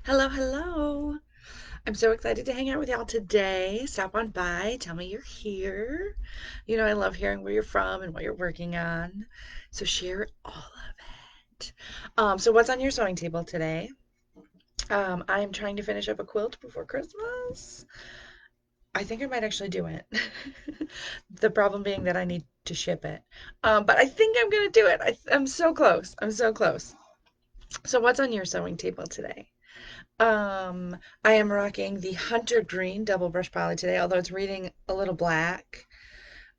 Hello, hello. I'm so excited to hang out with y'all today. Stop on by, tell me you're here. You know, I love hearing where you're from and what you're working on. So share all of it. So what's on your sewing table today? I'm trying to finish up a quilt before Christmas. I think I might actually do it. The problem being that I need to ship it. But I think I'm gonna do it. I'm so close. I'm so close. So what's on your sewing table today? Um, I am rocking the Hunter Green double brush poly today, although it's reading a little black.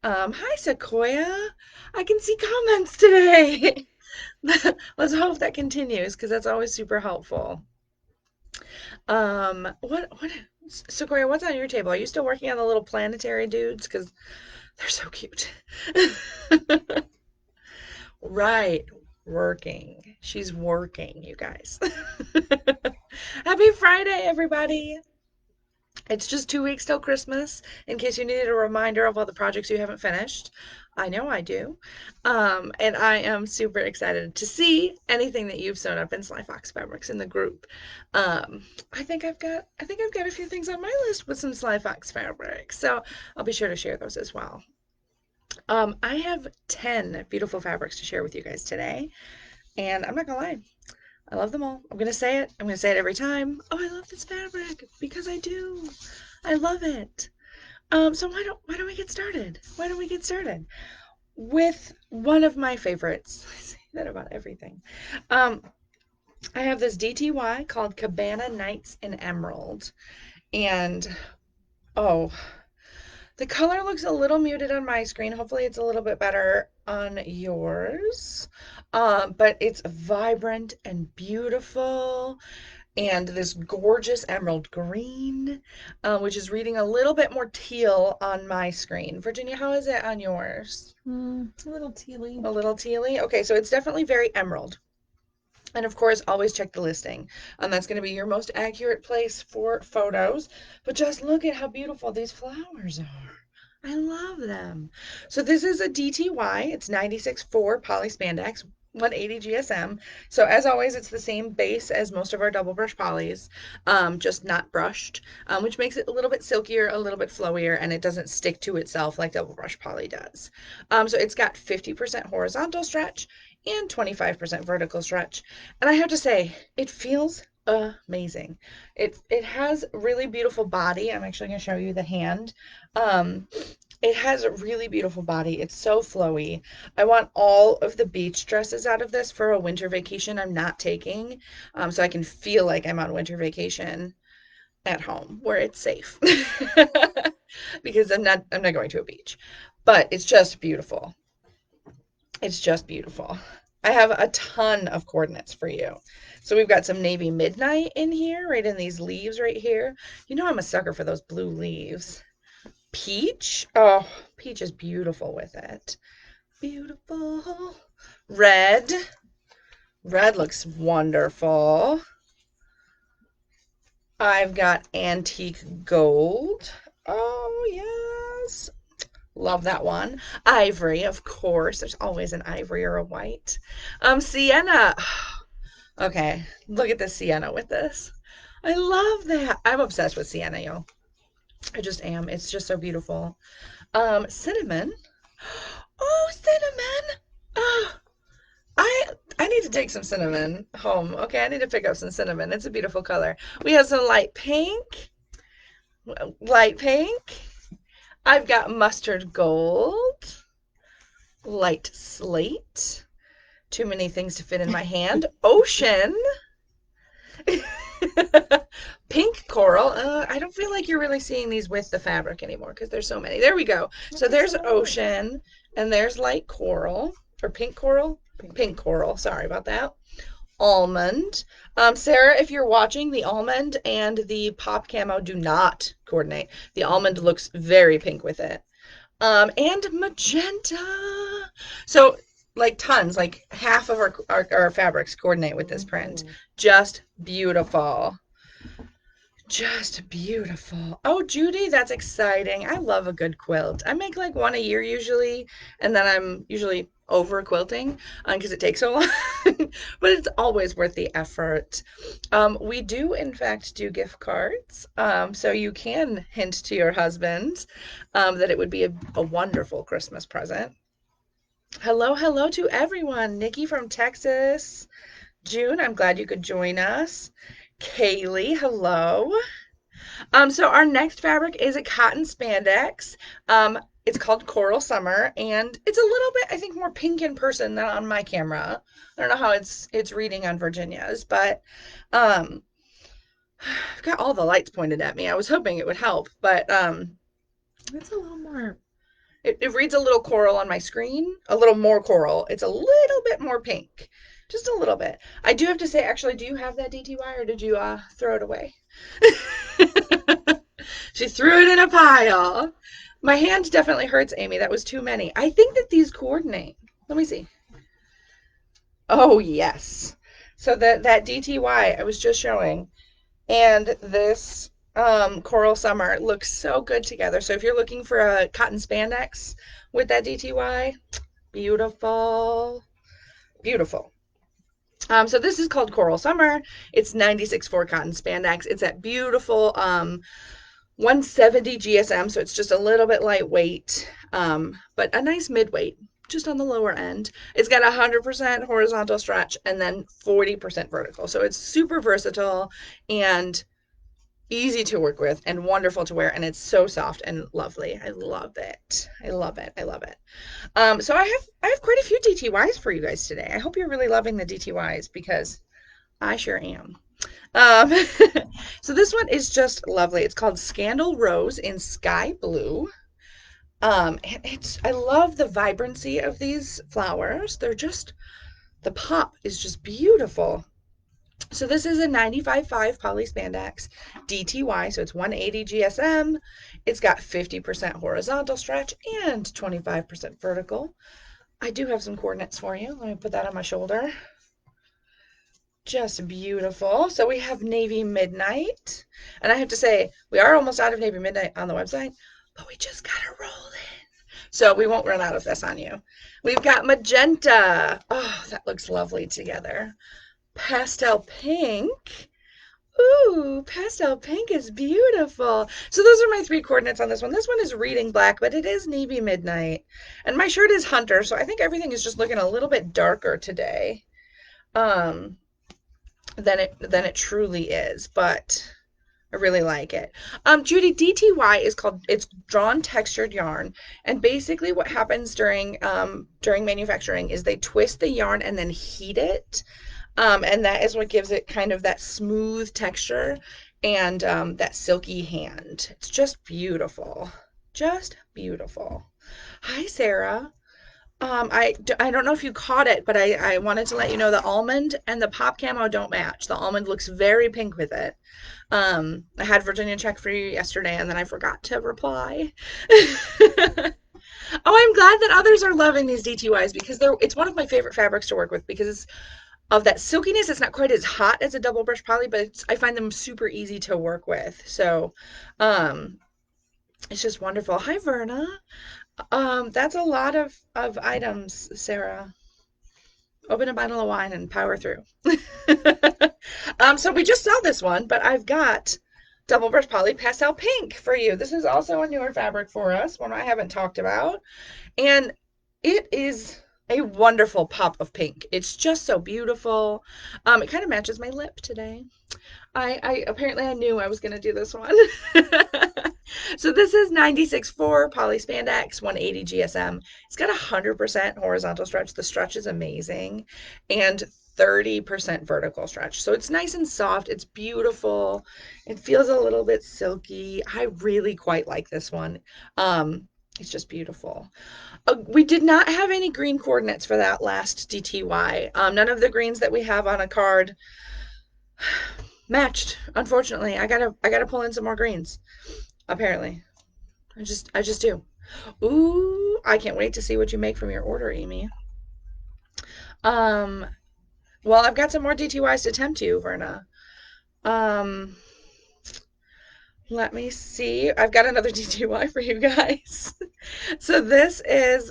Hi Sequoia. I can see comments today. Let's hope that continues because that's always super helpful. What Sequoia, what's on your table? Are you still working on the little planetary dudes? Because they're so cute. Right, working. She's working, you guys. Happy Friday, everybody. It's just 2 weeks till Christmas, in case you needed a reminder of all the projects you haven't finished. I know I do. And I am super excited to see anything that you've sewn up in Sly Fox Fabrics in the group. I think I've got a few things on my list with some Sly Fox fabrics, so I'll be sure to share those as well. I have 10 beautiful fabrics to share with you guys today, and I'm not gonna lie, I love them all. I'm gonna say it. I'm gonna say it every time. Oh, I love this fabric because I do. I love it. So why don't we get started? Why don't we get started with one of my favorites? I say that about everything. Um, I have this DTY called Cabana Nights in Emerald, and oh, the color looks a little muted on my screen. Hopefully, it's a little bit better on yours. But it's vibrant and beautiful, and this gorgeous emerald green, which is reading a little bit more teal on my screen. Virginia, how is it on yours? A little tealy. A little tealy? Okay, so it's definitely very emerald. And of course, always check the listing. That's going to be your most accurate place for photos. But just look at how beautiful these flowers are. I love them. So this is a DTY. It's 96.4 poly spandex, 180 GSM. So as always, it's the same base as most of our double brush polys, just not brushed, which makes it a little bit silkier, a little bit flowier, and it doesn't stick to itself like double brush poly does. So it's got 50% horizontal stretch and 25% vertical stretch. And I have to say, it feels amazing. It has really beautiful body. I'm actually going to show you the hand. Um, it has a really beautiful body. It's so flowy. I want all of the beach dresses out of this for a winter vacation I'm not taking, so I can feel like I'm on winter vacation at home where it's safe. Because I'm not going to a beach. But it's just beautiful. It's just beautiful. I have a ton of coordinates for you. So we've got some navy midnight in here, right in these leaves right here. You know I'm a sucker for those blue leaves. Peach. Oh, peach is beautiful with it. Beautiful. Red. Red looks wonderful. I've got antique gold. Oh, yes. Love that one. Ivory, of course. There's always an ivory or a white. Sienna. Okay, look at this sienna with this. I love that. I'm obsessed with sienna, y'all. I just am. It's just so beautiful. Cinnamon. Oh, cinnamon. Oh, I I need to take some cinnamon home. Okay, I need to pick up some cinnamon. It's a beautiful color. We have some light pink. Light pink. I've got mustard gold. Light slate. Too many things to fit in my hand. Ocean. Pink coral. I don't feel like you're really seeing these with the fabric anymore because there's so many. There we go. So Okay, there's so what are ocean and there's light coral or pink coral. pink Pink coral? coral. Sorry about that. Almond. Sarah, if you're watching, the almond and the pop camo do not coordinate. The almond looks very pink with it. And magenta. So like tons, like half of our fabrics coordinate with this print. Mm-hmm. Just beautiful. Just beautiful. Oh, Judy, that's exciting. I love a good quilt. I make like one a year usually, and then I'm usually over quilting because it takes so long, but it's always worth the effort. We do, in fact, do gift cards, so you can hint to your husband that it would be a wonderful Christmas present. Hello, hello to everyone. Nikki from Texas. June, I'm glad you could join us. Kaylee, hello. So our next fabric is a cotton spandex. It's called Coral Summer, and it's a little bit, I think, more pink in person than on my camera. I don't know how it's reading on Virginia's, but um, I've got all the lights pointed at me. I was hoping it would help, but it's a little more. It reads a little coral on my screen, a little more coral. It's a little bit more pink, just a little bit. I do have to say, actually, do you have that DTY or did you throw it away? She threw it in a pile. My hand definitely hurts, Amy. That was too many. I think that these coordinate. Let me see. Oh, yes. So that DTY I was just showing and this Coral Summer looks so good together. So if you're looking for a cotton spandex with that DTY, beautiful, beautiful. So this is called Coral Summer. It's 96.4 cotton spandex. It's that beautiful 170 GSM, so it's just a little bit lightweight, but a nice midweight, just on the lower end. It's got 100% horizontal stretch and then 40% vertical. So it's super versatile and easy to work with and wonderful to wear, and it's so soft and lovely. I love it. I love it. I love it. So I have quite a few DTYs for you guys today. I hope you're really loving the DTYs because I sure am. Um, so this one is just lovely. It's called Scandal Rose in Sky Blue. It's I love the vibrancy of these flowers. The pop is just beautiful. So this is a 95.5 poly spandex DTY, so it's 180 GSM. It's got 50% horizontal stretch and 25% vertical. I do have some coordinates for you. Let me put that on my shoulder. Just beautiful. So we have Navy Midnight. And I have to say, we are almost out of Navy Midnight on the website, but we just got to roll in. So we won't run out of this on you. We've got Magenta. Oh, that looks lovely together. Pastel Pink. Ooh, pastel pink is beautiful. So those are my three coordinates on this one. This one is Reading Black, but it is Navy Midnight. And my shirt is Hunter, so I think everything is just looking a little bit darker today. Um, than it truly is, but I really like it. Judy, DTY is called it's drawn textured yarn, and basically what happens during manufacturing is they twist the yarn and then heat it, and that is what gives it kind of that smooth texture and that silky hand. It's just beautiful, just beautiful. Hi, Sarah. I don't know if you caught it, but I wanted to let you know the almond and the pop camo don't match. The almond looks very pink with it. I had Virginia check for you yesterday and then I forgot to reply. Oh, I'm glad that others are loving these DTYs because it's one of my favorite fabrics to work with because of that silkiness. It's not quite as hot as a double brush poly, but I find them super easy to work with. So, um, it's just wonderful. Hi, Verna. That's a lot of items, Sarah. Open a bottle of wine and power through. So we just saw this one, but I've got double brush poly pastel pink for you. This is also a newer fabric for us, one I haven't talked about, and it is a wonderful pop of pink. It's just so beautiful. It kind of matches my lip today. I apparently I knew I was going to do this one. So this is 96.4 poly spandex, 180 GSM. It's got 100% horizontal stretch. The stretch is amazing, and 30% vertical stretch. So it's nice and soft. It's beautiful. It feels a little bit silky. I really quite like this one. It's just beautiful. We did not have any green coordinates for that last DTY. None of the greens that we have on a card matched. Unfortunately, I gotta pull in some more greens. Apparently, I just do. Ooh, I can't wait to see what you make from your order, Amy. Um, well, I've got some more DTYs to tempt you, Verna. Um, Let me see. I've got another DTY for you guys. So this is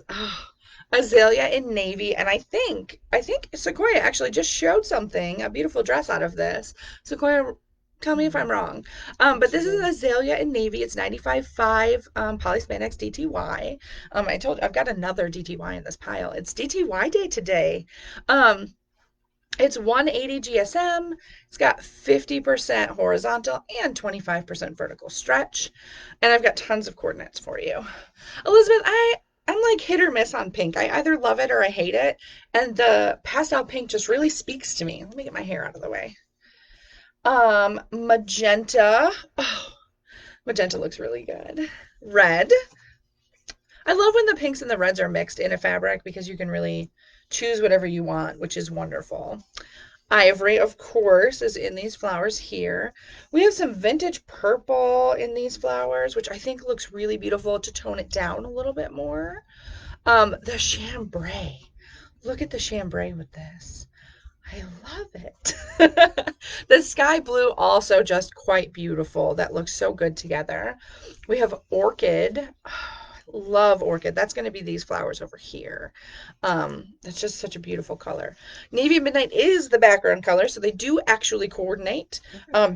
Azalea in navy, and I think Sequoia actually just showed something, a beautiful dress out of this. Sequoia, tell me if I'm wrong. But this is Azalea in navy. It's 95.5 poly spandex DTY. I told you I've got another DTY in this pile. It's DTY day today. Um, it's 180 GSM. It's got 50% horizontal and 25% vertical stretch. And I've got tons of coordinates for you. Elizabeth, I'm like hit or miss on pink. I either love it or I hate it. And the pastel pink just really speaks to me. Let me get my hair out of the way. Magenta. Oh, magenta looks really good. Red. I love when the pinks and the reds are mixed in a fabric because you can really choose whatever you want, which is wonderful. Ivory, of course, is in these flowers here. We have some vintage purple in these flowers, which I think looks really beautiful to tone it down a little bit more. The chambray. Look at the chambray with this. I love it. The sky blue also just quite beautiful. That looks so good together. We have orchid. Love orchid. That's going to be these flowers over here. It's just such a beautiful color. Navy Midnight is the background color, so they do actually coordinate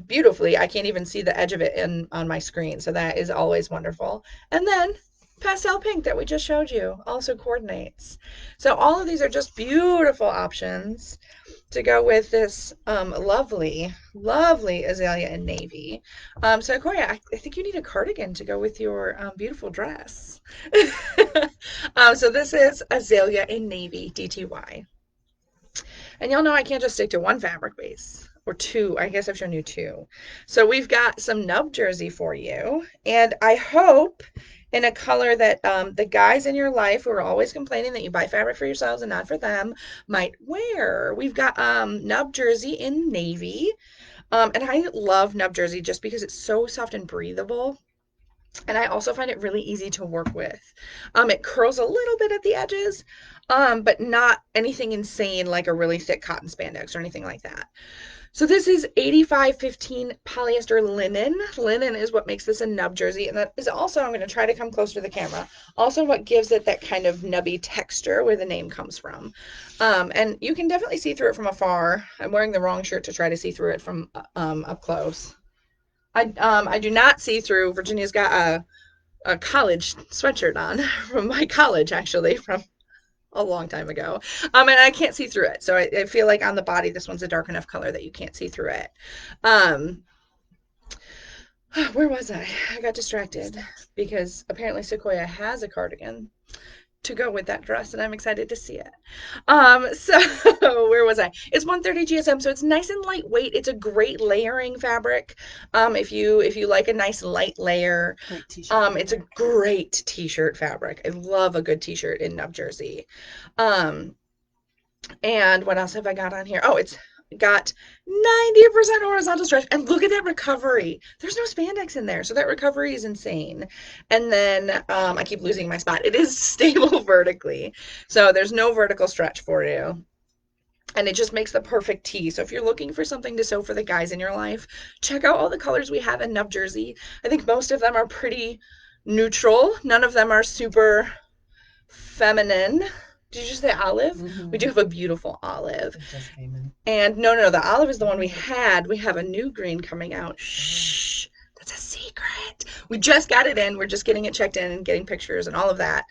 beautifully. I can't even see the edge of it on my screen, so that is always wonderful. And then pastel pink that we just showed you also coordinates. So all of these are just beautiful options to go with this lovely, lovely azalea in navy. So Koya, I think you need a cardigan to go with your beautiful dress. So this is azalea in navy DTY. And y'all know I can't just stick to one fabric base or two. I guess I've shown you two. So we've got some Nub Jersey for you. And I hope in a color that the guys in your life who are always complaining that you buy fabric for yourselves and not for them might wear. We've got Nub Jersey in navy. And I love Nub Jersey just because it's so soft and breathable. And I also find it really easy to work with. It curls a little bit at the edges, but not anything insane like a really thick cotton spandex or anything like that. So this is 85/15 polyester linen. Linen is what makes this a Nub Jersey, and that is also, I'm going to try to come close to the camera, also what gives it that kind of nubby texture where the name comes from. And you can definitely see through it from afar. I'm wearing the wrong shirt to try to see through it from up close. I do not see through. Virginia's got a college sweatshirt on from my college, actually, from a long time ago. And I can't see through it. So I feel like on the body, this one's a dark enough color that you can't see through it. Where was I? I got distracted because apparently Sequoia has a cardigan to go with that dress, and I'm excited to see it. So where was I? It's 130 GSM, so it's nice and lightweight. It's a great layering fabric. If you like a nice light layer, it's a great t-shirt fabric. I love a good t-shirt in Nub Jersey. And what else have I got on here? Oh, it's got 90% horizontal stretch, and look at that recovery. There's no spandex in there, so that recovery is insane. And then I keep losing my spot. It is stable vertically, so there's no vertical stretch for you, and it just makes the perfect tee. So if you're looking for something to sew for the guys in your life, check out all the colors we have in Nub Jersey. I think most of them are pretty neutral. None of them are super feminine. Did you just say olive? Mm-hmm. We do have a beautiful olive. It just came in. And no, the olive is the one we had. We have a new green coming out. Shh, that's a secret. We just got it in. We're just getting it checked in and getting pictures and all of that.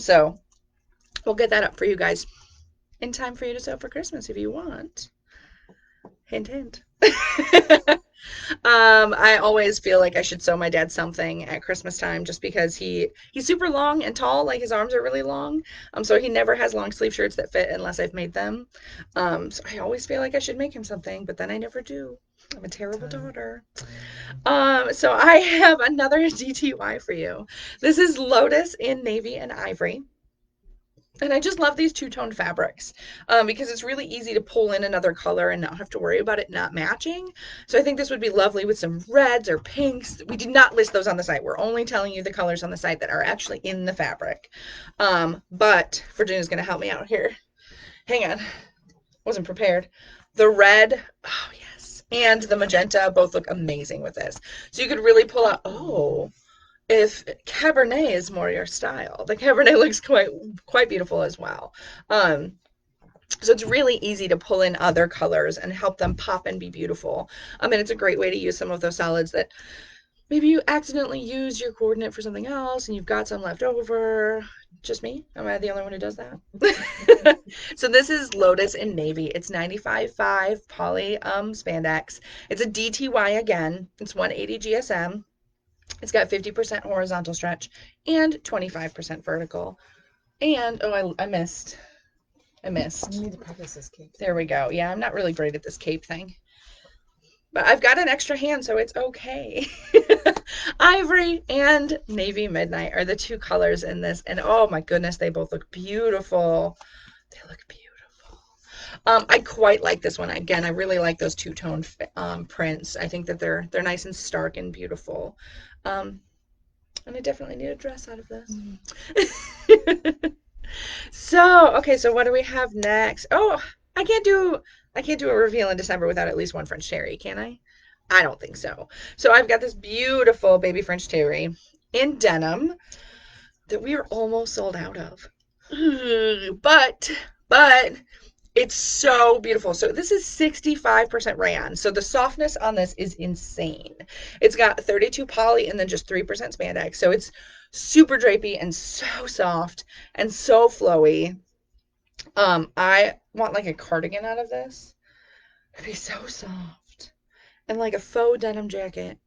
So we'll get that up for you guys in time for you to sew for Christmas if you want. Hint, hint. I always feel like I should sew my dad something at Christmas time just because he's super long and tall, like his arms are really long. So he never has long sleeve shirts that fit unless I've made them. So I always feel like I should make him something, but then I never do. I'm a terrible daughter. So I have another DTY for you. This is Lotus in navy and ivory. And I just love these two-tone fabrics because it's really easy to pull in another color and not have to worry about it not matching. So I think this would be lovely with some reds or pinks. We did not list those on the site. We're only telling you the colors on the site that are actually in the fabric. But Virginia's going to help me out here. Hang on. Wasn't prepared. The red, oh yes, and the magenta both look amazing with this. So you could really pull out, oh, if Cabernet is more your style. The Cabernet looks quite beautiful as well. So it's really easy to pull in other colors and help them pop and be beautiful. And it's a great way to use some of those solids that maybe you accidentally use your coordinate for something else and you've got some left over. Just me? Am I the only one who does that? So this is Lotus in navy. It's 95.5 poly spandex. It's a DTY again. It's 180 GSM. It's got 50% horizontal stretch and 25% vertical. And oh, I missed. You need to practice this cape. There we go. Yeah, I'm not really great at this cape thing. But I've got an extra hand, so it's okay. Ivory and Navy Midnight are the two colors in this. And oh my goodness, they both look beautiful. They look beautiful. I quite like this one. Again, I really like those two-tone prints. I think that they're nice and stark and beautiful. And I definitely need a dress out of this. Mm-hmm. So, okay, so what do we have next? Oh, I can't do a reveal in December without at least one French terry, can I? I don't think so. So I've got this beautiful baby French terry in denim that we are almost sold out of. But it's so beautiful. So this is 65% rayon. So the softness on this is insane. It's got 32 poly and then just 3% spandex. So it's super drapey and so soft and so flowy. I want like a cardigan out of this. It'd be so soft. And like a faux denim jacket.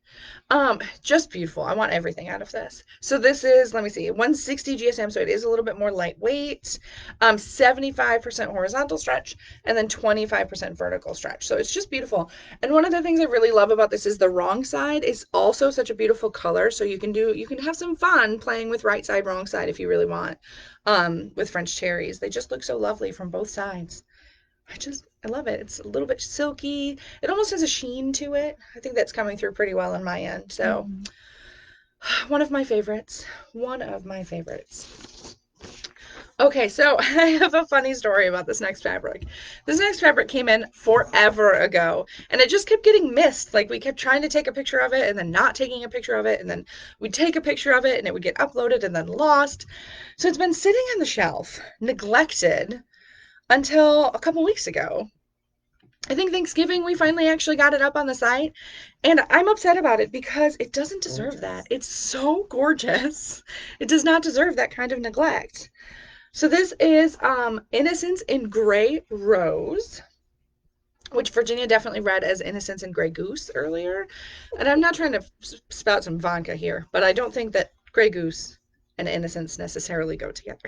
Just beautiful. I want everything out of this. So this is, let me see, 160 GSM, so it is a little bit more lightweight. 75% horizontal stretch, and then 25% vertical stretch. So it's just beautiful. And one of the things I really love about this is the wrong side is also such a beautiful color. So you can have some fun playing with right side, wrong side if you really want. With French cherries. They just look so lovely from both sides. I love it. It's a little bit silky. It almost has a sheen to it. I think that's coming through pretty well on my end. So one of my favorites. Okay, so I have a funny story about this next fabric. This next fabric came in forever ago, and it just kept getting missed. Like, we kept trying to take a picture of it and then not taking a picture of it, and then we'd take a picture of it and it would get uploaded and then lost. So it's been sitting on the shelf, neglected, until a couple weeks ago. I think Thanksgiving we finally actually got it up on the site, and I'm upset about it because it doesn't deserve that. It's so gorgeous. It does not deserve that kind of neglect. So this is Innocence in Gray Rose, which Virginia definitely read as Innocence in Gray Goose earlier. And I'm not trying to spout some vodka here, but I don't think that Gray Goose and Innocence necessarily go together.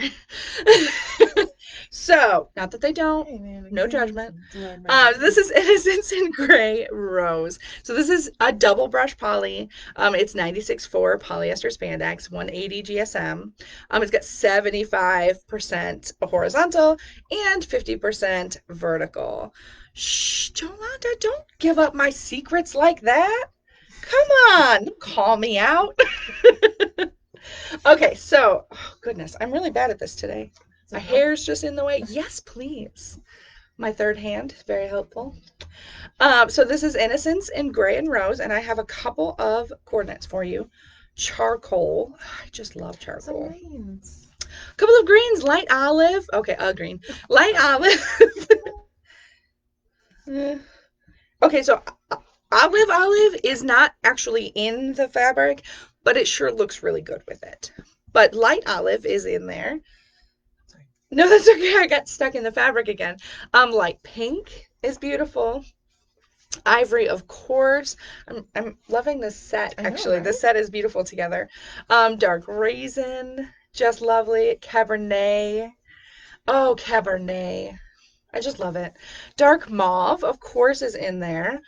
So, not that they don't, no judgment. This is Innocence in Gray Rose. So this is a double brush poly. It's 96.4 polyester spandex, 180 GSM. It's got 75% horizontal and 50% vertical. Shh, Jolanda, don't give up my secrets like that. Come on, don't call me out. Okay, so, oh goodness, I'm really bad at this today. My hair's just in the way. Yes, please. My third hand is very helpful. So this is Innocence in Gray and Rose, and I have a couple of coordinates for you. Charcoal. I just love charcoal. Some greens. A couple of greens. Light olive. Okay, a green. Light olive. Okay, so olive is not actually in the fabric, but it sure looks really good with it. But light olive is in there. No, that's okay. I got stuck in the fabric again. Light pink is beautiful. Ivory, of course. I'm loving this set, actually. Right? This set is beautiful together. Dark raisin, just lovely. Cabernet. Oh, Cabernet. I just love it. Dark mauve, of course, is in there.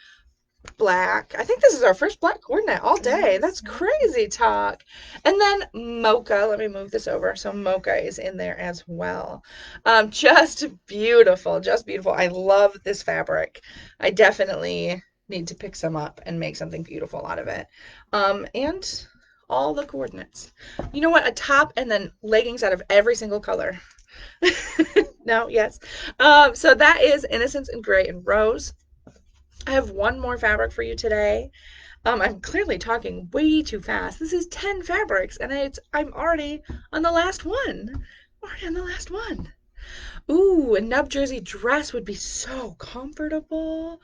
Black. I think this is our first black coordinate all day. That's crazy talk. And then mocha. Let me move this over. So mocha is in there as well. Just beautiful. Just beautiful. I love this fabric. I definitely need to pick some up and make something beautiful out of it. And all the coordinates. You know what? A top and then leggings out of every single color. No, yes. So that is Innocence in Gray and Rose. I have one more fabric for you today. I'm clearly talking way too fast. This is 10 fabrics, and I'm already on the last one. Already on the last one. Ooh, a Nub Jersey dress would be so comfortable.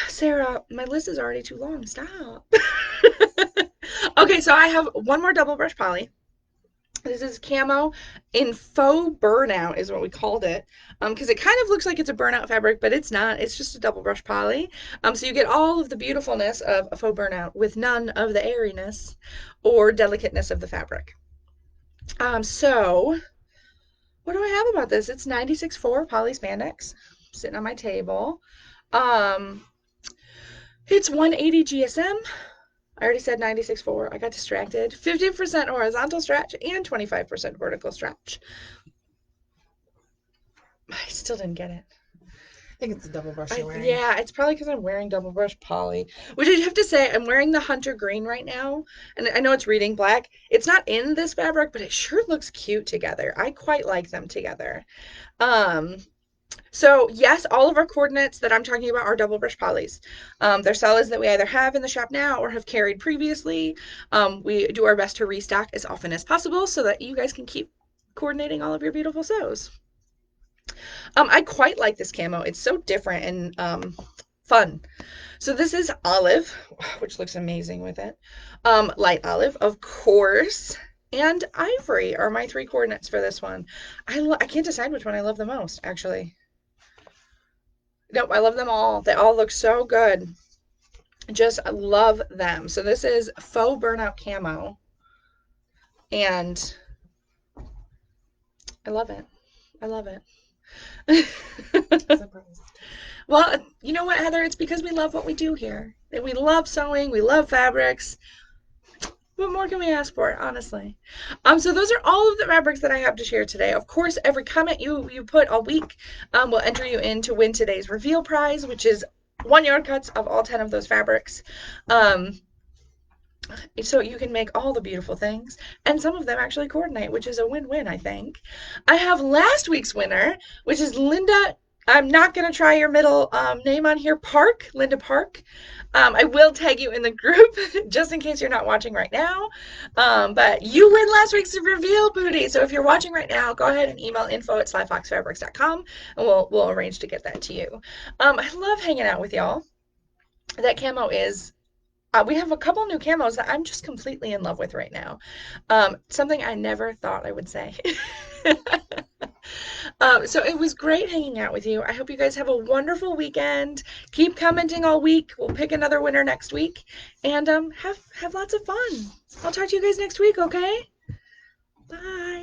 Sarah, my list is already too long. Stop. Okay, so I have one more double brush poly. This is camo in faux burnout is what we called it. Because it kind of looks like it's a burnout fabric, but it's not. It's just a double brush poly. So you get all of the beautifulness of a faux burnout with none of the airiness or delicateness of the fabric. So what do I have about this? It's 96.4 poly spandex sitting on my table. Um, it's 180 GSM. I already said 96.4. I got distracted. 50% horizontal stretch and 25% vertical stretch. I still didn't get it. I think it's the double brush you're wearing. Yeah, it's probably because I'm wearing double brush poly, which I have to say, I'm wearing the hunter green right now, and I know it's reading black. It's not in this fabric, but it sure looks cute together. I quite like them together. Um, so yes, all of our coordinates that I'm talking about are double brush polys. They're solids that we either have in the shop now or have carried previously. We do our best to restock as often as possible so that you guys can keep coordinating all of your beautiful sews. I quite like this camo. It's so different and fun. So this is olive, which looks amazing with it. Light olive, of course, and ivory are my three coordinates for this one. I can't decide which one I love the most, actually. Nope, I love them all. They all look so good. Just love them. So this is faux burnout camo, and I love it. I love it. Well, you know what, Heather? It's because we love what we do here. We love sewing. We love fabrics. What more can we ask for, honestly? So those are all of the fabrics that I have to share today. Of course, every comment you put all week will enter you in to win today's reveal prize, which is 1 yard cuts of all 10 of those fabrics. So you can make all the beautiful things, and some of them actually coordinate, which is a win-win, I think. I have last week's winner, which is Linda. I'm not going to try your middle name on here, Park, Linda Park. I will tag you in the group just in case you're not watching right now. But you win last week's reveal booty. So if you're watching right now, go ahead and email info@slyfoxfabrics.com and we'll arrange to get that to you. I love hanging out with y'all. That camo is we have a couple new camos that I'm just completely in love with right now. Something I never thought I would say. So it was great hanging out with you. I hope you guys have a wonderful weekend. Keep commenting all week. We'll pick another winner next week, and have lots of fun. I'll talk to you guys next week. Okay? Bye.